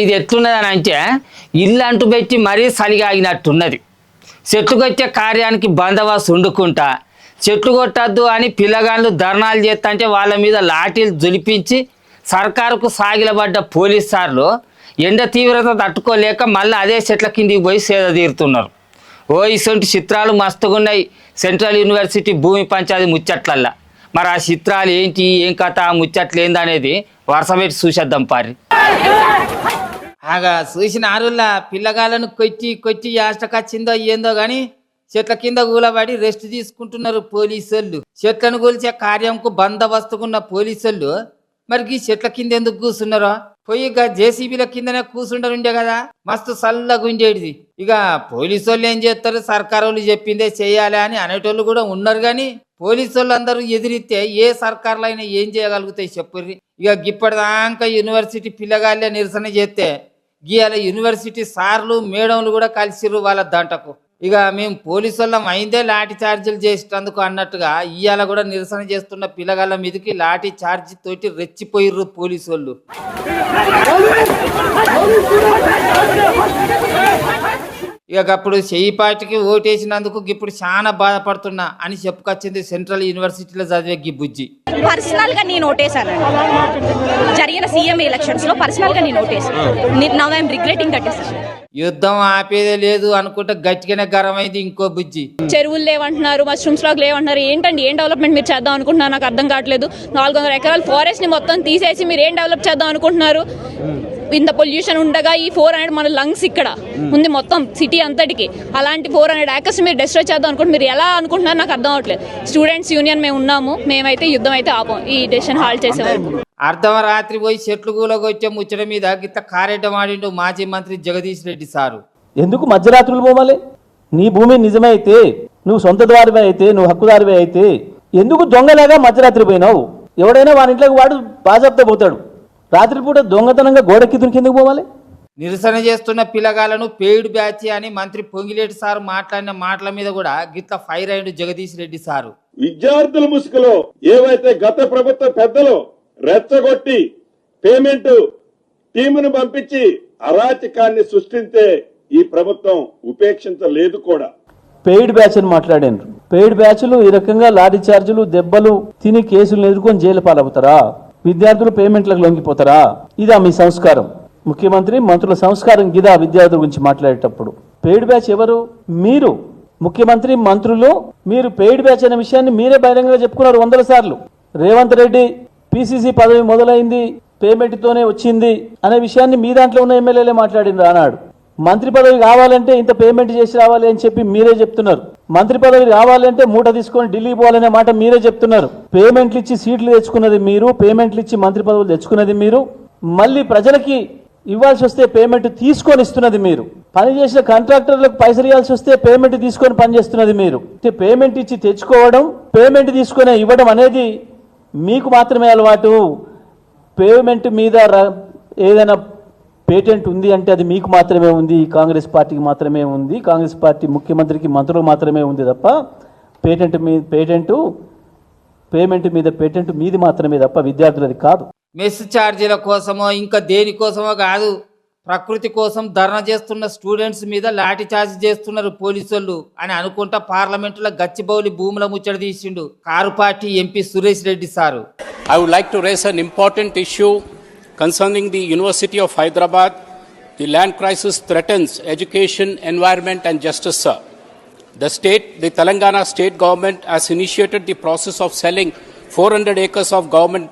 ఇది ఎట్లున్నది అని అంటే ఇల్లు అంటు పెట్టి మరీ సలిగాగినట్టున్నది. చెట్లు కొట్టే కార్యానికి బందోబస్తు వండుకుంటా చెట్లు కొట్టద్దు అని పిల్లగాళ్ళు ధర్నాలు చేస్తుంటే వాళ్ళ మీద లాఠీలు జులిపించి సర్కారుకు సాగిలబడ్డ పోలీస్ సార్లు ఎండ తీవ్రత తట్టుకోలేక మళ్ళీ అదే చెట్ల కిందికి పోయి సేద తీరుతున్నారు. ఇటువంటి చిత్రాలు మస్తుగున్నాయి సెంట్రల్ యూనివర్సిటీ భూమి పంచాయతీ ముచ్చట్లల్లా. మరి ఆ చిత్రాలు ఏంటి, ఏం కథ, ఆ ముచ్చట్లు ఏందనేది వరుస పెట్టి చూసేద్దాం పారి. చూసిన ఆరుల్లా పిల్లగాళ్ళను కొట్టి కొట్టి యాష్టకొచ్చిందో ఏందో కానీ చెట్ల కింద కూలబడి రెస్ట్ తీసుకుంటున్నారు పోలీసులు. చెట్లను కూల్చే కార్యంకు బందోబస్తుకున్న పోలీసులు మరి ఈ చెట్ల కింద ఎందుకు కూర్చున్నారో పోయి జేసీబీల కిందనే కూర్చుండరుండే కదా, మస్తు చల్లగుండేది. ఇక పోలీసు వాళ్ళు ఏం చేస్తారు, సర్కారు చెప్పిందే చెయ్యాలి అని అనేటోళ్ళు కూడా ఉన్నారు. కానీ పోలీసు వాళ్ళు అందరూ ఎదిరిస్తే ఏ సర్కారులు అయినా ఏం చేయగలుగుతాయి చెప్పుర్రి. ఇక ఇప్పటిదాకా యూనివర్సిటీ పిల్లగాళ్ళే నిరసన చేస్తే గీయాల యూనివర్సిటీ సార్లు మేడంలు కూడా కలిసిర్రు వాళ్ళ దంటకు. ఇక మేము పోలీసు వాళ్ళం అయిందే లాఠీ చార్జీలు చేసేటందుకు అన్నట్టుగా ఇవాళ కూడా నిరసన చేస్తున్న పిల్లగాళ్ళ మీదకి లాఠీ చార్జీ తోటి రెచ్చిపోయిర్రు పోలీసు వాళ్ళు. ఇక అప్పుడు చెయ్యిపాటికి ఓటేసినందుకు ఇప్పుడు చాలా బాధపడుతున్నా అని చెప్పుకొచ్చింది సెంట్రల్ యూనివర్సిటీలో చదివే బుజ్జి. పర్సనల్ గా నేను ఓటేసాను జరిగిన సీఎం ఎలక్షన్స్ లో. పర్సనల్ గా నేను ఓటేసాను. Now I am regretting that decision. యుద్ధం ఆపేదే లేదు అనుకుంటే గట్టిగానే గరమైంది ఇంకో బుజ్జి. చెరువులు లేవంటున్నారు, మష్రూమ్స్ లాగా లేవంటున్నారు. ఏంటండి, ఏం డెవలప్మెంట్ మీరు చేద్దాం అనుకుంటున్నారు? నాకు అర్థం కావట్లేదు. 400 ఎకరాల ఫారెస్ట్ ని మొత్తం తీసేసి మీరు ఏం డెవలప్ చేద్దాం అనుకుంటున్నారు? ఇంత పొల్యూషన్ ఉండగా ఈ 400 మన లంగ్స్ ఇక్కడ ఉంది మొత్తం సిటీ అంతటికి. అలాంటి 400 ఏకర్స్ మీరు డిస్ట్రాయ్ చేద్దాం అనుకుంటే మీరు ఎలా అనుకుంటున్నారు నాకు అర్థం అవట్లేదు. స్టూడెంట్స్ యూనియన్ మేము ఉన్నాము, మేమైతే యుద్ధం అయితే ఆపం ఈ డెసిషన్ హాల్ట్ చేసేవారు. అర్ధరాత్రి పోయి చెట్లు కూలకొచ్చే ముచ్చట మీద గిట్ల కారెడ్డం ఆడిండు మాజీ మంత్రి జగదీష్ రెడ్డి సారు. ఎందుకు మధ్యరాత్రులు పోవాలి? నీ భూమి నిజమే అయితే, నువ్వు సొంత ద్వారమే అయితే, నువ్వు హక్కుదారివే అయితే ఎందుకు దొంగలాగా మధ్యరాత్రి పోయినావు? ఎవడైనా వాని ఇంట్లోకి వాడు బాజాప్తా పోతాడు. రాత్రిపూట దొంగతనంగా గోడకి కిందకు పోవాలి? నిరసన చేస్తున్న పిల్లగాలను పెయిడ్ బ్యాచ్ అని మంత్రి పొంగిలేటి సారు మాట్లాడిన మాటల మీద కూడా గిట్ల ఫైర్ అయ్యిండు జగదీష్ రెడ్డి సారు. విద్యార్థుల ముసుగులో ఏవైతే గత ప్రభుత్వ పెద్దలు రెచ్చగొట్టి పేమెంట్ టీమును పంపించి అరాచకాన్ని సృష్టించే ఈ ప్రభుత్వం ఉపేక్షించలేదు కూడా. పెయిడ్ బ్యాచ్ అని మాట్లాడారు. పెయిడ్ బ్యాచ్లు ఈ రకంగా లాఠీ చార్జీలు దెబ్బలు తిని కేసులు ఎదుర్కొని జైలు పాలవుతారా? విద్యార్థులు పేమెంట్లకు లొంగిపోతారా? ఇదా మీ సంస్కారం? ముఖ్యమంత్రి మంత్రుల సంస్కారం గిదా విద్యార్థుల గురించి మాట్లాడేటప్పుడు? పెయిడ్ బ్యాచ్ ఎవరు? మీరు ముఖ్యమంత్రి మంత్రులు. మీరు పెయిడ్ బ్యాచ్ అనే విషయాన్ని మీరే బహిరంగంగా చెప్పుకున్నారు 100 సార్లు. రేవంత్ రెడ్డి పిసిసి పదవి మొదలైంది పేమెంట్ తోనే వచ్చింది అనే విషయాన్ని మీ దాంట్లో ఉన్న ఎమ్మెల్యేలే మాట్లాడింది ఆనాడు. మంత్రి పదవి కావాలంటే ఇంత పేమెంట్ చేసి రావాలి అని చెప్పి మీరే చెప్తున్నారు. మంత్రి పదవి కావాలంటే మూట తీసుకొని ఢిల్లీ పోవాలనే మాట మీరే చెప్తున్నారు. పేమెంట్లు ఇచ్చి సీట్లు తెచ్చుకున్నది మీరు, పేమెంట్లు ఇచ్చి మంత్రి పదవులు తెచ్చుకున్నది మీరు. మళ్ళీ ప్రజలకి ఇవ్వాల్సి వస్తే పేమెంట్ తీసుకొని ఇస్తున్నది మీరు. పని చేసిన కాంట్రాక్టర్లకు పైసలు ఇవ్వాల్సి వస్తే పేమెంట్ తీసుకొని పనిచేస్తున్నది మీరు. పేమెంట్ ఇచ్చి తెచ్చుకోవడం, పేమెంట్ తీసుకొని ఇవ్వడం అనేది మీకు మాత్రమే అలవాటు. పేమెంట్ మీద ఏదైనా పేటెంట్ ఉంది అంటే అది మీకు మాత్రమే ఉంది, కాంగ్రెస్ పార్టీకి మాత్రమే ఉంది, కాంగ్రెస్ పార్టీ ముఖ్యమంత్రికి మంత్రులకు మాత్రమే ఉంది తప్ప పేమెంట్ మీద పేటెంట్ మీది మాత్రమే తప్ప విద్యార్థులది కాదు. మెస్ ఛార్జీల కోసమో ఇంకా దేనికోసమో కాదు, ప్రకృతి కోసం ధర్నా చేస్తున్న స్టూడెంట్స్ మీద లాఠీ చార్జ్ చేస్తున్నారు పోలీసులు అని అనుకుంటా పార్లమెంటులో గచ్చిబౌలి భూముల ముచ్చట తీసిండు car party MP Suresh Reddy sir. I would like to raise an important issue concerning the University of Hyderabad. The land crisis threatens education, environment and justice, sir. The Telangana state government has initiated the process of selling 400 acres of government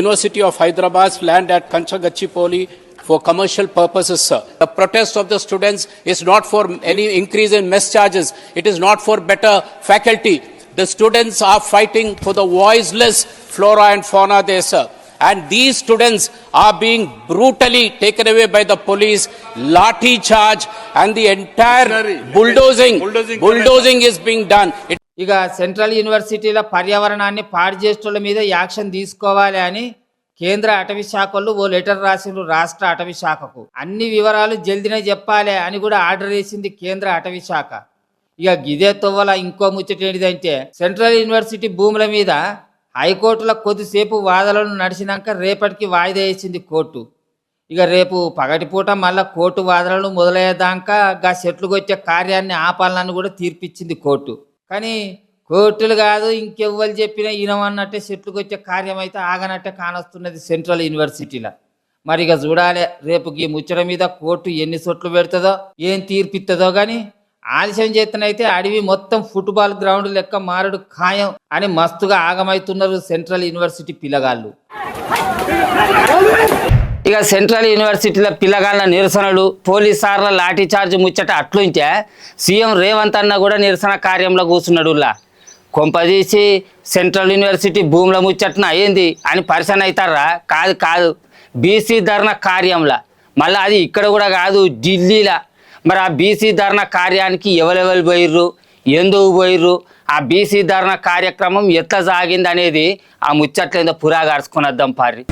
University of Hyderabad's land at Kanchagachipoli for commercial purposes, sir. The protest of the students is not for any increase in mess charges. It is not for better faculty. The students are fighting for the voiceless flora and fauna there, sir. And these students are being brutally taken away by the police, lathi charge, and the entire bulldozing is being done. ఇక central యూనివర్సిటీల పర్యావరణాన్ని పాడు చేసేటోళ్ళ మీద action తీసుకోవాలి అని కేంద్ర అటవీ శాఖలు ఓ లెటర్ రాసిండ్రు రాష్ట్ర అటవీ శాఖకు. అన్ని వివరాలు జల్దినే చెప్పాలి అని కూడా ఆర్డర్ వేసింది కేంద్ర అటవీ శాఖ. ఇక గిదే తొవ్వల ఇంకో ముచ్చట ఏంటిదంటే సెంట్రల్ యూనివర్సిటీ భూముల మీద హైకోర్టులో కొద్దిసేపు వాదనలు నడిచినాక రేపటికి వాయిదా వేసింది కోర్టు. ఇక రేపు పగటిపూట మళ్ళా కోర్టు వాదనలు మొదలయ్యేదాకా గా చెట్లుకు వచ్చే కార్యాన్ని ఆపాలని కూడా తీర్పిచ్చింది కోర్టు. కానీ కోర్టులు కాదు ఇంకెవ్వరు చెప్పినా ఈనమన్నట్టే చెట్లుకు వచ్చే కార్యం అయితే ఆగనట్టే కానొస్తున్నది సెంట్రల్ యూనివర్సిటీలో. మరి ఇక చూడాలి రేపు ఈ ముచ్చట మీద కోర్టు ఎన్ని చోట్లు పెడుతుందో ఏం తీర్పిస్తుందో కానీ ఆలస్యం చేతనైతే అడవి మొత్తం ఫుట్బాల్ గ్రౌండ్ లెక్క మారడు ఖాయం అని మస్తుగా ఆగమవుతున్నారు సెంట్రల్ యూనివర్సిటీ పిల్లగాళ్ళు. ఇక సెంట్రల్ యూనివర్సిటీల పిల్లగాళ్ళ నిరసనలు పోలీసార్ల లాఠీ చార్జ్ ముచ్చట అట్లుంటే సీఎం రేవంత్ అన్న కూడా నిరసన కార్యంలో కూర్చున్నాడు. కొంపదీసి సెంట్రల్ యూనివర్సిటీ భూముల ముచ్చట్న అయ్యింది అని పరిశీలన అవుతారా? కాదు బీసీ ధర్నా కార్యంలో. మళ్ళీ అది ఇక్కడ కూడా కాదు, ఢిల్లీలో. మరి ఆ బీసీ ధర్నా కార్యానికి ఎవరెవరు పోయిర్రు, ఎందుకు పోయిర్రు, ఆ బీసీ ధర్నా కార్యక్రమం ఎట్లా సాగింది అనేది ఆ ముచ్చట్లేదో పురాగార్చుకునొద్దాం పారి.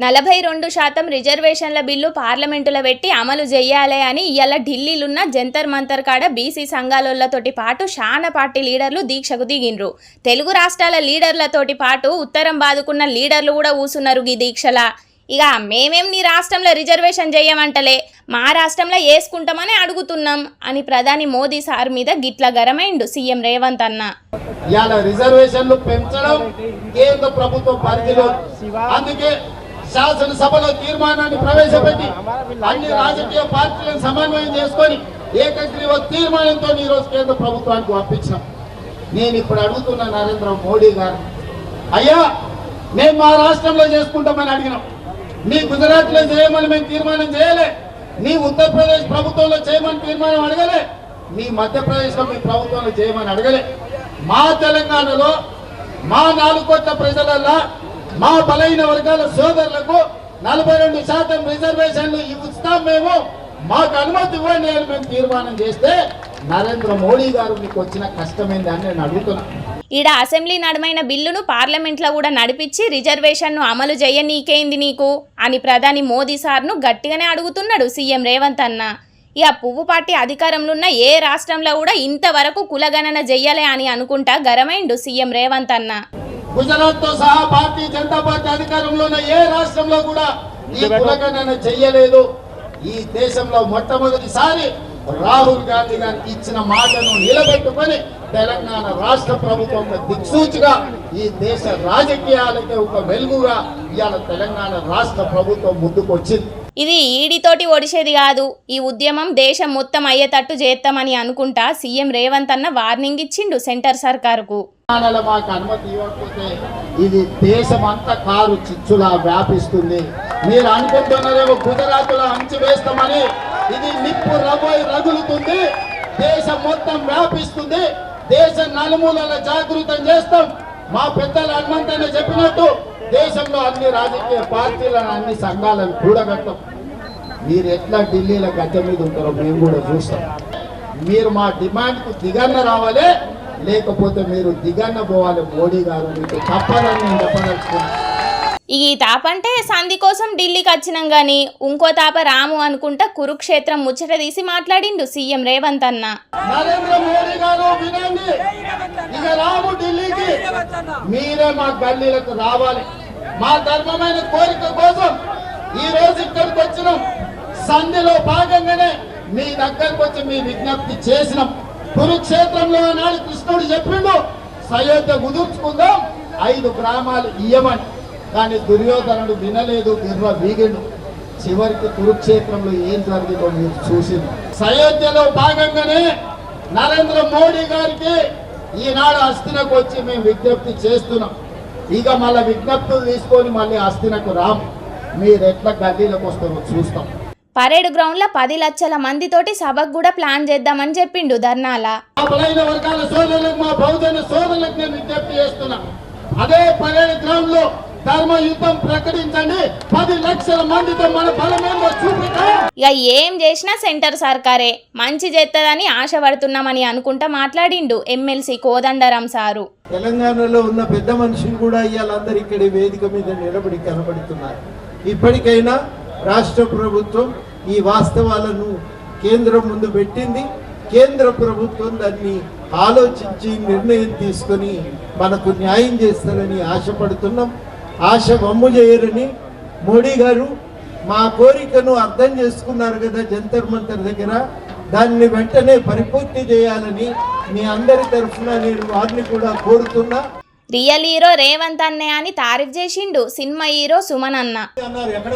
42% రిజర్వేషన్ల బిల్లు పార్లమెంటులో పెట్టి అమలు చేయాలి అని ఇవాళ ఢిల్లీలున్న జంతర్ మంతర్ కాడ బీసీ సంఘాలతోటి పాటు శానా పార్టీ లీడర్లు దీక్షకు దిగిండ్రు. తెలుగు రాష్ట్రాల లీడర్లతోటి పాటు ఉత్తరం బాదుకున్న లీడర్లు కూడా కూసున్నారు ఈ దీక్షల. ఇక మేమేం నీ రాష్ట్రంలో రిజర్వేషన్ చేయమంటలే, మా రాష్ట్రంలో వేసుకుంటామని అడుగుతున్నాం అని ప్రధాని మోదీ సార్ మీద గిట్ల గరమైండు సీఎం రేవంత్ అన్న. ఇవాళ రిజర్వేషన్లు పెంచడం కేంద్ర ప్రభుత్వం పరిధిలో, అందుకే శాసనసభలో తీర్మానాన్ని ప్రవేశపెట్టి అన్ని రాజకీయ పార్టీలను సమన్వయం చేసుకొని ఏకగ్రీవ తీర్మానంతో ఈ రోజు కేంద్ర ప్రభుత్వానికి పంపించాం. నేను ఇప్పుడు అడుగుతున్న నరేంద్ర మోడీ గారు, అయ్యా మేము మా రాష్ట్రంలో చేసుకుంటామని అడిగినాం, నీ గుజరాత్ లో చేయమని మేము తీర్మానం చేయలే, నీ ఉత్తరప్రదేశ్ ప్రభుత్వంలో చేయమని తీర్మానం అడగలే, మీ మధ్యప్రదేశ్ లో మీ ప్రభుత్వంలో చేయమని అడగలే. మా తెలంగాణలో మా 4 కోట్ల ప్రజలల్లా మా బలైన వర్గాల సోదరులకు 42% రిజర్వేషన్లు ఇస్తాం, మేము మాకు అనుమతి ఇవ్వండి అని మేము తీర్మానం చేస్తే నరేంద్ర మోడీ గారు మీకు వచ్చిన కష్టమైంది అని నేను అడుగుతున్నా. ఈడ అసెంబ్లీ నడమైన బిల్లును పార్లమెంట్లో కూడా నడిపించి రిజర్వేషన్ను అమలు చేయనీకేంది నీకు అని ప్రధాని మోదీ సార్ను గట్టిగానే అడుగుతున్నాడు సీఎం రేవంత్ అన్న. ఇక పువ్వు పార్టీ అధికారంలో ఉన్న ఏ రాష్ట్రంలో కూడా ఇంతవరకు కులగణన చెయ్యాలి అని అనుకుంటా గరమైండు సీఎం రేవంత్ అన్న. గుజరాత్ తో సహా భారతీయ జనతా పార్టీ అధికారంలో ఉన్న ఏ రాష్ట్రంలో కూడా ఈ కులగణన చెయ్యలేదు. ఈ దేశంలో మొట్టమొదటిసారి రాహుల్ గాంధీ గారికి ఇచ్చిన మాటను నిలబెట్టుకొని తెలంగాణ రాష్ట్ర ప్రభుత్వం దిక్సూచిగా ఈ దేశ రాజకీయాలకి ఒక వెలుగుగా ఇవాళ తెలంగాణ రాష్ట్ర ప్రభుత్వం ముందుకు వచ్చింది. ఇది ఈడితోటి ఒడిసేది కాదు, ఈ ఉద్యమం దేశం మొత్తం అయ్యేటట్టు చేస్తామని అనుకుంటా సీఎం రేవంత్ అన్న వార్నింగ్ ఇచ్చిండు సెంటర్ సర్కారుకు. మాకు అనుమతి ఇవ్వకపోతే ఇది దేశం అంతా కారు చిచ్చులా వ్యాపిస్తుంది. మీరు అనుకుంటున్నారేమో గుజరాత్ లో అంచు వేస్తామని, ఇది నిప్పు రగులుతుంది, దేశం మొత్తం వ్యాపిస్తుంది, దేశం నలుమూలల జాగృతం చేస్తాం. మా పెద్దలు హనుమంతనే చెప్పినట్టు దేశంలో అన్ని రాజకీయ పార్టీలను అన్ని సంఘాలను కూడగట్టాం. మీరు ఎట్లా ఢిల్లీలో గద్దె మీద ఉంటారో మేము కూడా చూస్తాం. మీరు మా డిమాండ్కు దిగన్న రావాలి, లేకపోతే మీరు దిగన్న పోవాలి. మోడీ గారు మీకు తప్పదని నేను చెప్పదలుచుకున్నాను. ఈ తాపంటే సంధి కోసం ఢిల్లీకి వచ్చినాం గాని ఇంకో తాప రాము అనుకుంటా కురుక్షేత్రం ముచ్చట తీసి మాట్లాడిండు సీఎం రేవంత్ అన్న. నరేంద్ర మోడీ గారు వినండి, ఇక రాము ఢిల్లీకి, మీరే మా గల్లీలకు రావాలి. మా ధర్మమైన కోరిక కోసం ఈ రోజు ఇక్కడికి వచ్చినాం. సంధిలో భాగంగానే మీ దగ్గరకు వచ్చి మీ విజ్ఞప్తి చేసినాం. కురుక్షేత్రంలో నాడు కృష్ణుడు చెప్పిండు, సయోధ్య కుదుర్చుకుందాం, 5 గ్రామాలు ఇయ్యమని. కానీ దుర్యోధనుడు వినలేదు, గిర్ర వీగిండు. చివరికి కురుక్షేత్రంలో ఏం జరిగిందో మీరు చూసింది. సయోధ్యలో భాగంగానే నరేంద్ర మోడీ గారికి ఈనాడు హస్తినకు వచ్చి మేము విజ్ఞప్తి చేస్తున్నాం. ఇక మళ్ళీ విజ్ఞప్తులు తీసుకొని మళ్ళీ హస్తినకు రాం. మీరు ఎట్లా గల్లీలకు వస్తారో చూస్తాం. పరేడ్ గ్రౌండ్ లో 10 లక్షల మందితోటి సభకు కూడా ప్లాన్ చేద్దామని చెప్పిండు ధర్నాల. మా బలైన వర్గాల సోదరులకు, మా బహుజన సోదరులకు నేను విజ్ఞప్తి చేస్తున్నా, అదే పరేడ్ గ్రౌండ్ లో ధర్మ యుద్ధం ప్రకటించండి. 10 లక్షల మందితో మన బలమేందో చూపిద్దాం. ఇక ఏం చేసినా సెంటర్ సర్కారే మంచి చేస్తుందని ఆశపడుతున్నామని అనుకుంటా మాట్లాడిండు ఎమ్మెల్సీ కోదండరాం సారు. తెలంగాణలో ఉన్న పెద్ద మనుషులు కూడా ఇవాళందరూ ఇక్కడ వేదిక మీద నిలబడి కనబడుతున్నారు. ఇప్పటికైనా రాష్ట్ర ప్రభుత్వం ఈ వాస్తవాలను కేంద్రం ముందు పెట్టింది. కేంద్ర ప్రభుత్వం దాన్ని ఆలోచించి నిర్ణయం తీసుకొని మనకు న్యాయం చేస్తారని ఆశపడుతున్నాం. ఆశ వమ్ము చేయరని మోడీ గారు మా కోరికను అర్థం చేసుకున్నారు కదా జంతర్ మంతర్ దగ్గర, దాన్ని వెంటనే పరిపూర్తి చేయాలని మీ అందరి తరఫున నేను వారిని కూడా కోరుతున్నా. రియల్ హీరో రేవంత్ అన్నే అని తారీఫ్ చేసిండు సినిమా హీరో సుమన్ అన్న. అన్నారు ఎక్కడ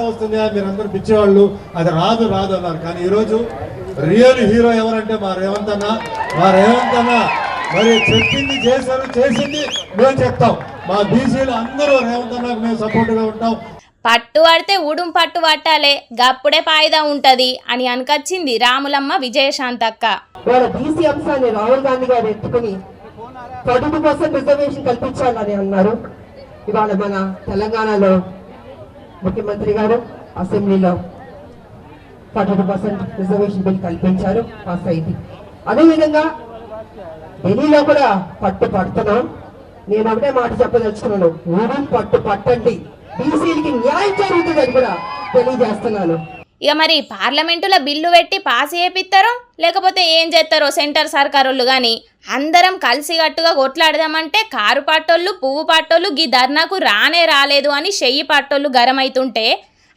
వస్తుందా మీరందరూ పిచ్చేవాళ్ళు, అది రాదు అన్నారు. కానీ ఈరోజు రియల్ హీరో ఎవరంటే మా రేవంత్ అన్న. మరి చెప్పింది చేసింది మేము చెప్తాం. మా బీసీలు అందరూ రేవంత్ అన్నకు మేము సపోర్ట్ గా ఉంటాం. పట్టు పడితే ఉడుం పట్టు పట్టాలే, గప్పుడే ఫాయిదా ఉంటది అని అనకొచ్చింది రాములమ్మ విజయశాంతక్క. వాళ్ళ బీసీ అంశాన్ని రాహుల్ గాంధీ గారు ఎత్తుకుని 32% రిజర్వేషన్ కల్పించాలని అన్నారు. ఇవాళ మన తెలంగాణలో ముఖ్యమంత్రి గారు అసెంబ్లీలో 42% రిజర్వేషన్ బిల్ కల్పించారు, పాస్ అయింది. అదేవిధంగా ఢిల్లీలో కూడా పట్టు పడుతున్నాం. నేను ఒకటే మాట చెప్పదలుచుకున్నాను, ఊరు పట్టు పట్టండి, బీసీలకి న్యాయం జరుగుతుందని కూడా తెలియజేస్తున్నాను. ఇక మరి పార్లమెంటులో బిల్లు పెట్టి పాస్ చేపిస్తారో లేకపోతే ఏం చేస్తారో సెంటర్ సర్కారోళ్ళు కానీ అందరం కలిసికట్టుగా కొట్లాడదామంటే కారు పట్టోళ్ళు పువ్వు పట్టోళ్ళు గీ ధర్నాకు రాలేదు అని చెయ్యి పట్టోళ్ళు గరమైతుంటే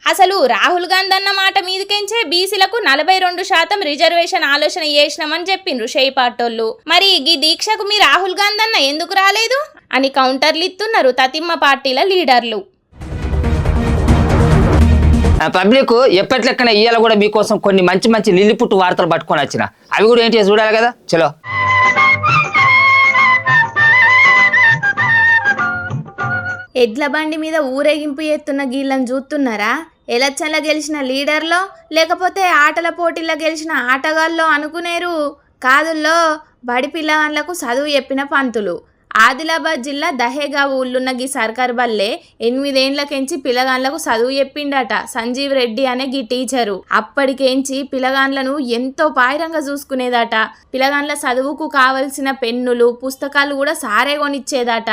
అసలు రాహుల్ గాంధీ అన్న మాట మీదకెంచే బీసీలకు 42% రిజర్వేషన్ ఆలోచన చేసినామని చెప్పిండ్రు చెయ్యి పట్టోళ్ళు. మరి గీ దీక్షకు మీ రాహుల్ గాంధీ అన్న ఎందుకు రాలేదు అని కౌంటర్లు ఇస్తున్నారు తతిమ్మ పార్టీల లీడర్లు. పబ్లిక్ ఎప్పటిలెక్కన ఇయ్యాల కూడా మీకోసం కొన్ని మంచి మంచి లిల్లిపుట్టు వార్తలు పట్టుకొని వచ్చిన, అవి కూడా ఏంటి చూడాలి కదా. చలో ఎడ్ల బండి మీద ఊరేగింపు ఎత్తున్న గీళ్ళని చూస్తున్నారా? ఎలక్షన్లో గెలిచిన లీడర్లో లేకపోతే ఆటల పోటీల్లో గెలిచిన ఆటగాళ్ళలో అనుకునేరు కాదుల్లో బడి పిల్లగాళ్ళకు చదువు చెప్పిన పంతులు. ఆదిలాబాద్ జిల్లా దహేగా ఊళ్ళున్న గీ సర్కార్ బల్లే 8 ఏండ్లకెంచి పిల్లగాన్లకు చదువు చెప్పిండట సంజీవ్ రెడ్డి అనే గీ టీచరు. అప్పటికేంచి పిల్లగాన్లను ఎంతో పాయిరంగా చూసుకునేదట. పిల్లగాన్ల చదువుకు కావలసిన పెన్నులు పుస్తకాలు కూడా సారే కొనిచ్చేదట.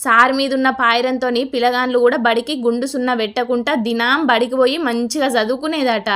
సార్ మీదున్న పాయిరంతోని పిల్లగాన్లు కూడా బడికి గుండు సున్న పెట్టకుండా దినాం బడికి పోయి మంచిగా చదువుకునేదట.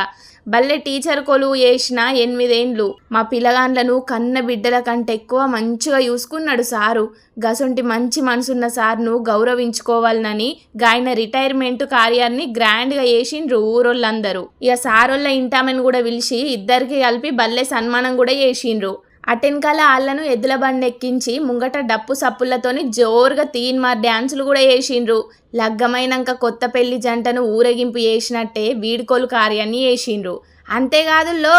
బల్లె టీచర్ కొలువు చేసిన 8 ఏండ్లు మా పిల్లగాన్లను కన్న బిడ్డల కంటే ఎక్కువ మంచిగా చూసుకున్నాడు సారు. గసొంటి మంచి మనసున్న సార్ను గౌరవించుకోవాలని గాయన రిటైర్మెంట్ కార్యాన్ని గ్రాండ్గా చేసిండ్రు ఊరోళ్ళందరూ. ఇక సారోళ్ళ ఇంటామని కూడా పిలిచి ఇద్దరికి కలిపి బల్లె సన్మానం కూడా చేసిండ్రు. అటెన్కాల ఆళ్లను ఎద్దుల బండి ఎక్కించి ముంగట డప్పు సప్పులతోని జోరుగా తీన్మార్ డ్యాన్సులు కూడా చేసిండ్రు. లగ్గమైనాక కొత్త పెళ్లి జంటను ఊరేగింపు చేసినట్టే వీడ్కోలు కార్యాన్ని చేసిండ్రు. అంతేకాదుల్లో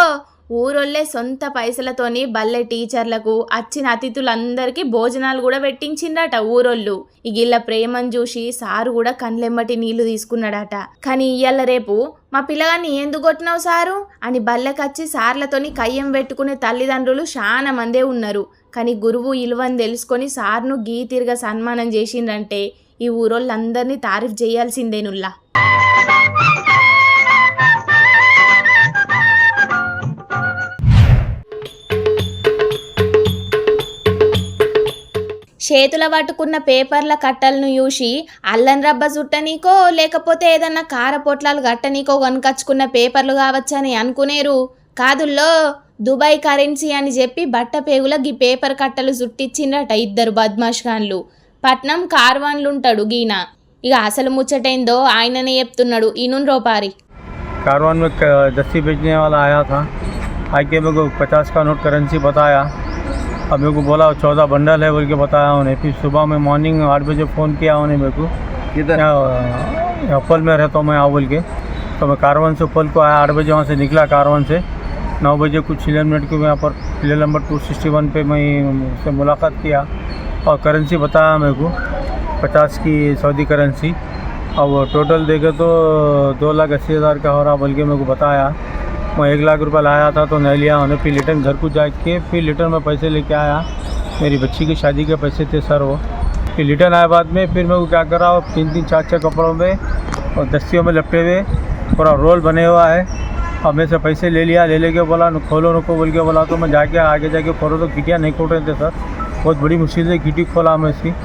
ఊరోళ్ళే సొంత పైసలతోని బల్లె టీచర్లకు వచ్చిన అతిథులందరికీ భోజనాలు కూడా పెట్టించిండట ఊరోళ్ళు. ఇగిళ్ళ ప్రేమను చూసి సారు కూడా కండ్లెమ్మటి నీళ్లు తీసుకున్నాడట. కానీ ఇయ్యాల రేపు మా పిల్లగాన్ని ఎందుకు కొట్టినావు సారు అని బల్లెకచ్చి సార్లతోని కయ్యం పెట్టుకునే తల్లిదండ్రులు చాలా మందే ఉన్నారు. కానీ గురువు ఇలువని తెలుసుకొని సార్ను గీతిరిగా సన్మానం చేసిందంటే ఈ ఊరోళ్ళందరినీ తారీఫ్ చేయాల్సిందేనుల్లా. చేతుల పట్టుకున్న పేపర్ల కట్టలను చూసి అల్లం రబ్బ చుట్టనీకో లేకపోతే ఏదన్నా కార పొట్లాలు గట్టనీకో కొనుకొచ్చుకున్న పేపర్లు కావచ్చని అనుకునేరు కాదుల్లో దుబాయ్ కరెన్సీ అని చెప్పి బట్ట పేగుల గీ పేపర్ కట్టలు చుట్టించిండట 2 బద్మాష్ ఖాన్లు. పట్నం కార్వాన్లుంటాడు గీన. ఇక అసలు ముచ్చటైందో ఆయననే చెప్తున్నాడు. ఈనున్ రోపారి कारवान में दस्ती बेचने वाला आया था, आके मेरे को 50 का नोट करेंसी बताया. अब मेरे को बोला 14 बंडल है बोल के बताया उन्हें. फिर सुबह में मॉर्निंग 8 बजे फ़ोन किया उन्हें मेरे को. किधर अप्पल में रहता हूँ मैं यहाँ बोल के. तो मैं कारवान से अप्पल को आया. 8 बजे वहाँ से निकला कारवान से. 9 बजे कुछ 11 मिनट को मैं यहाँ पर प्ले नंबर 261 पे मैं उससे मुलाकात किया और करेंसी बताया मेरे को 50 की सऊदी करेंसी. अब टोटल देखे तो 2,80,000 का हो रहा बोल के मेरे को बताया. मैं 1 लाख रुपये लाया था तो नहीं लिया उन्हें. फिर रिटर्न घर को जाके फिर रिटर्न में पैसे लेके आया. मेरी बच्ची की शादी के पैसे थे सर वो. फिर रिटर्न आए बाद में फिर मेरे को क्या करा 3-3 4-6 कपड़ों में और दस्तियों में लपटे हुए पूरा रोल बने हुआ है. अब मेरे से पैसे ले लिया. ले लेके बोला खोलो नको बोल के बोला. तो मैं जाके आगे जाके खोलो तो गिटियाँ नहीं खोल रहे थे सर. बहुत बड़ी मुश्किल से गिटी खोला मैं इसकी.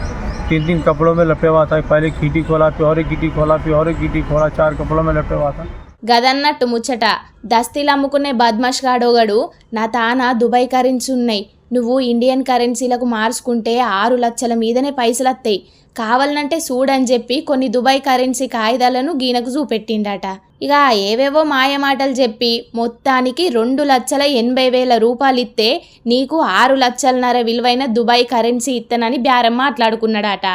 3-3 कपड़ों में लपटे हुआ था. पहले गिटी खोला फिर और एक गिटी खोला फिर और एक गिटी खोला. 4 कपड़ों में लपटे हुआ था. గదన్నట్టు ముచ్చట దస్తీలు అమ్ముకునే బద్మాష్ గాడోగడు నా తాన దుబాయ్ కరెన్సీ ఉన్నాయి, నువ్వు ఇండియన్ కరెన్సీలకు మార్చుకుంటే 6 లక్షల మీదనే పైసలు వస్తాయి, కావాలంటే చూడని చెప్పి కొన్ని దుబాయ్ కరెన్సీ కాగితాలను గీనకు చూపెట్టిండట. ఇక ఏవేవో మాయమాటలు చెప్పి మొత్తానికి 2,80,000 రూపాయలు ఇస్తే నీకు 6,00,000 విలువైన దుబాయ్ కరెన్సీ ఇత్తనని బేరం మాట్లాడుకున్నాడట.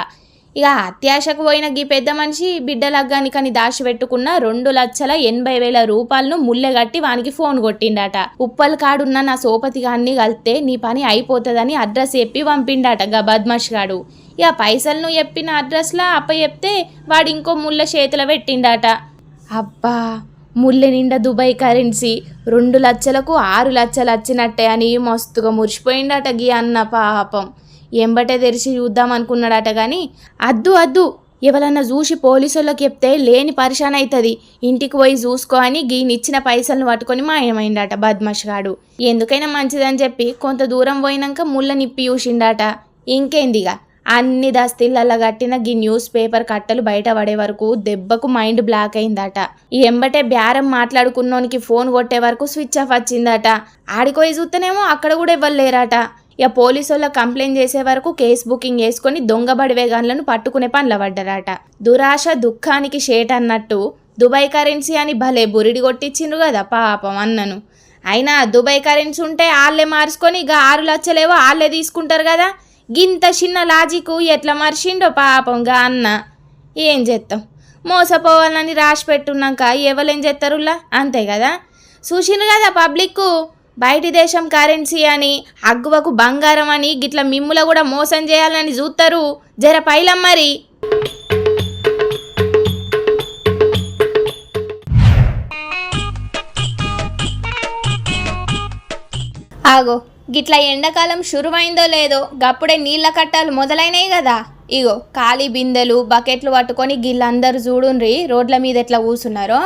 ఇక అత్యాశకు పోయిన గీ పెద్ద మనిషి బిడ్డ లగ్గానికని దాచిపెట్టుకున్న 2,80,000 రూపాయలను ముల్లెగట్టి వానికి ఫోన్ కొట్టిండట. ఉప్పల్ కాడున్న నా సోపతి గాన్ని కలిస్తే నీ పని అయిపోతుందని అడ్రస్ చెప్పి పంపిండట గా బద్మాష్ గాడు. ఇక పైసలను చెప్పిన అడ్రస్లా అప్ప చెప్తే వాడు ఇంకో ముళ్ళ చేతిలో పెట్టిండట. అబ్బా, ముల్లె నిండా దుబాయ్ కరెన్సీ 2,00,000కు 6,00,000 వచ్చినట్టే అని మస్తుగా మురిసిపోయిండట గీ అన్న పాపం. ఎంబటే తెరిచి చూద్దాం అనుకున్నాడట. కానీ అద్దు ఎవరన్నా చూసి పోలీసులకు చెప్తే లేని పరిశాన్ అవుతుంది, ఇంటికి పోయి చూసుకో అని గీనిచ్చిన పైసలను పట్టుకొని మాయమైండట బద్మాష్ గాడు. ఎందుకైనా మంచిదని చెప్పి కొంత దూరం పోయినాక ముళ్ళ నిప్పి చూసిండట. ఇంకేందిగా అన్ని దస్తీళ్ళల్లో కట్టిన గీ న్యూస్ పేపర్ కట్టలు బయట పడే వరకు దెబ్బకు మైండ్ బ్లాక్ అయిందట. ఈ ఎంబటే బేరం మాట్లాడుకున్నోనికి ఫోన్ కొట్టే వరకు స్విచ్ ఆఫ్ వచ్చిందట. ఆడిపోయి చూస్తేనేమో అక్కడ కూడా ఇవ్వలేరట. ఇక పోలీసుల్లో కంప్లైంట్ చేసే వరకు కేసు బుకింగ్ చేసుకొని దొంగబడి వేగాన్లను పట్టుకునే పనుల పడ్డారట. దురాశ దుఃఖానికి షేట్ అన్నట్టు దుబాయ్ కరెన్సీ అని భలే బురిడి కొట్టించిండ్రు కదా పాపం అన్నను. అయినా దుబాయ్ కరెన్సీ ఉంటే వాళ్ళే మార్చుకొని ఇక 6,00,000 వాళ్ళే తీసుకుంటారు కదా. గింత చిన్న లాజిక్ ఎట్లా మర్చిండో పాపం గా అన్న. ఏం చేస్తాం, మోసపోవాలని రాసి పెట్టున్నాక ఎవరేం చేస్తారులా, అంతే కదా. చూసిండ్రు కదా పబ్లిక్, బయటి దేశం కరెన్సీ అని అగ్గువకు బంగారం అని గిట్ల మిమ్ముల కూడా మోసం చేయాలని చూస్తారు. జర పైలం మరి. ఆగో, గిట్ల ఎండాకాలం షురువైందో లేదో గప్పుడే నీళ్ళ కట్టాలు మొదలైనాయి కదా. ఇగో ఖాళీ బిందెలు బకెట్లు పట్టుకొని గిళ్ళందరూ చూడుండ్రి రోడ్ల మీద ఎట్లా కూసున్నారో.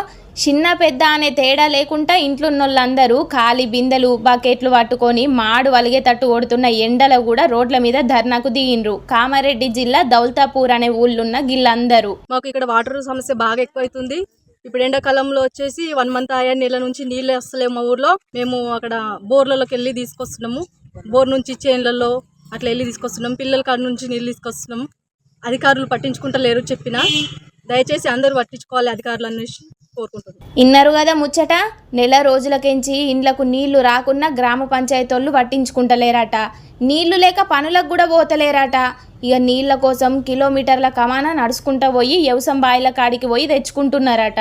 చిన్న పెద్ద అనే తేడా లేకుండా ఇంట్లోన్నోళ్ళందరూ ఖాళీ బిందెలు బకెట్లు పట్టుకొని మాడు వలిగేటట్టు ఓడుతున్న ఎండలో కూడా రోడ్ల మీద ధర్నాకు దిగిండ్రు. కామారెడ్డి జిల్లా దౌల్తాపూర్ అనే ఊళ్ళున్న గిళ్ళందరూ. మాకు ఇక్కడ వాటర్ సమస్య బాగా ఎక్కువైతుంది. ఇప్పుడు ఎండాకాలంలో వచ్చేసి 1 మంత్ ఆయా నెల నుంచి నీళ్ళు వస్తలేము మా ఊర్లో. మేము అక్కడ బోర్లలోకి వెళ్ళి తీసుకొస్తున్నాము. బోర్ నుంచి చేన్లలో అట్లా వెళ్ళి తీసుకొస్తున్నాము. పిల్లల కాడ నుంచి నీళ్ళు తీసుకొస్తున్నాము. అధికారులు పట్టించుకుంటలేరు. చెప్పినా దయచేసి అందరూ పట్టించుకోవాలి అధికారులు అనేసి కోరుకుంటున్నాం. ఇన్నారు కదా ముచ్చట. నెల రోజులకెంచి ఇండ్లకు నీళ్లు రాకున్నా గ్రామ పంచాయతీలు పట్టించుకుంటలేరట. నీళ్లు లేక పనులకు కూడా పోతలేరట. ఇక నీళ్ల కోసం కిలోమీటర్ల కమానా నడుచుకుంటూ పోయి వ్యవసాయ బాయిల కాడికి పోయి తెచ్చుకుంటున్నారట.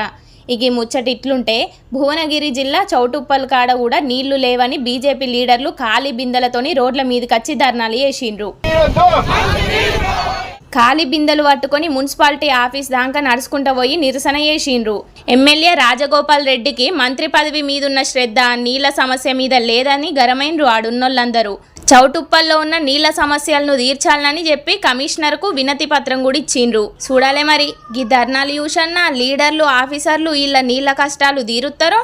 ఇక ఈ ముచ్చట ఇట్లుంటే భువనగిరి జిల్లా చౌటుప్పల్ కాడ కూడా నీళ్లు లేవని బీజేపీ లీడర్లు ఖాళీ బిందెలతోని రోడ్ల మీదకి వచ్చి ధర్నాలు చేసిండ్రు. ఖాళీ బిందెలు పట్టుకొని మున్సిపాలిటీ ఆఫీస్ దాకా నడుచుకుంటూ పోయి నిరసన చేసిండ్రు. ఎమ్మెల్యే రాజగోపాల్ రెడ్డికి మంత్రి పదవి మీదున్న శ్రద్ధ నీళ్ల సమస్య మీద లేదని గరమైండ్రు ఆడున్నోళ్ళందరూ. చౌటుప్పల్లో ఉన్న నీళ్ల సమస్యలను తీర్చాలని చెప్పి కమిషనర్కు వినతి పత్రం కూడా ఇచ్చిండ్రు. చూడాలే మరి గీ ధర్నాలు చూసన్నా లీడర్లు ఆఫీసర్లు వీళ్ళ నీళ్ల కష్టాలు తీరుతారో.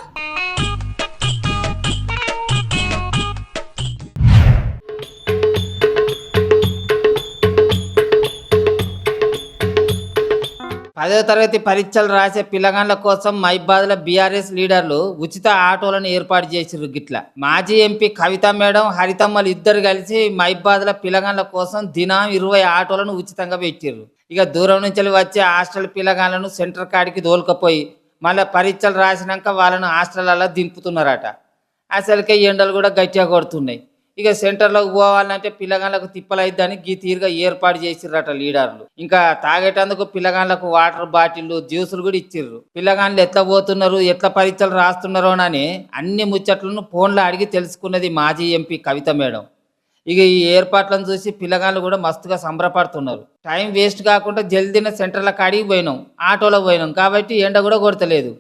పదో తరగతి పరీక్షలు రాసే పిల్లగాండ్ల కోసం మైబాద్ల బీఆర్ఎస్ లీడర్లు ఉచిత ఆటోలను ఏర్పాటు చేసిర్రు. గిట్ల మాజీ ఎంపీ కవిత మేడం హరితమ్మలు ఇద్దరు కలిసి మైబాద్ల పిల్లగాండ్ల కోసం దినం 20 ఆటోలను ఉచితంగా పెట్టిర్రు. ఇక దూరం నుంచి వచ్చే హాస్టల్ పిల్లగాండ్లను సెంటర్ కాడికి తోలుకపోయి మళ్ళీ పరీక్షలు రాసినాక వాళ్ళను హాస్టల్లో దింపుతున్నారట. అసలుకే ఎండలు కూడా గట్టిగా కొడుతున్నాయి. ఇక సెంటర్లోకి పోవాలంటే పిల్లగాళ్ళకు తిప్పలైద్దని గీ తీరుగా ఏర్పాటు చేసిర్రట లీడర్లు. ఇంకా తాగేటందుకు పిల్లగాళ్ళకు వాటర్ బాటిల్లు జ్యూసులు కూడా ఇచ్చిర్రు. పిల్లగాళ్ళు ఎట్లా పోతున్నారు ఎట్లా పరీక్షలు రాస్తున్నారోనని అన్ని ముచ్చట్లను ఫోన్లో అడిగి తెలుసుకున్నది మాజీ ఎంపీ కవిత మేడం. ఇక ఈ ఏర్పాట్లను చూసి పిల్లగాళ్ళు కూడా మస్తుగా సంబరపడుతున్నారు. టైం వేస్ట్ కాకుండా జల్దీన సెంటర్ల కాడికి పోయినాం, ఆటోలో పోయినాం కాబట్టి ఎండ కూడా కొడతలేదు.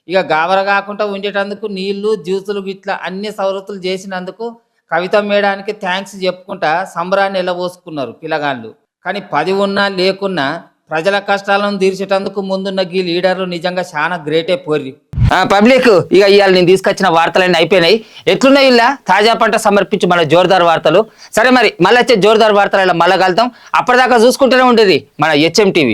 ఇక గాబర కాకుండా ఉండేటందుకు నీళ్లు జ్యూసులు ఇట్లా అన్ని సౌలతులు చేసినందుకు కవిత మేడానికి థ్యాంక్స్ చెప్పుకుంటా సంబరాన్ని ఎల్లబోసుకున్నారు పిల్లగాళ్ళు. కానీ 10 ఉన్నా లేకున్నా ప్రజల కష్టాలను తీర్చేటందుకు ముందున్న గీ లీడర్లు నిజంగా చాలా గ్రేటే పోర్రి. పబ్లిక్ ఇక ఇవాళ నేను తీసుకొచ్చిన వార్తలన్నీ అయిపోయినాయి. ఎట్లున్నాయి ఇలా తాజా పంట సమర్పించి మన జోర్దార్ వార్తలు. సరే మరి మళ్ళీ వచ్చే జోర్దార్ వార్తలు మళ్ళీ కలుద్దాం. అప్పటిదాకా చూసుకుంటూనే ఉంటుంది మన HM TV.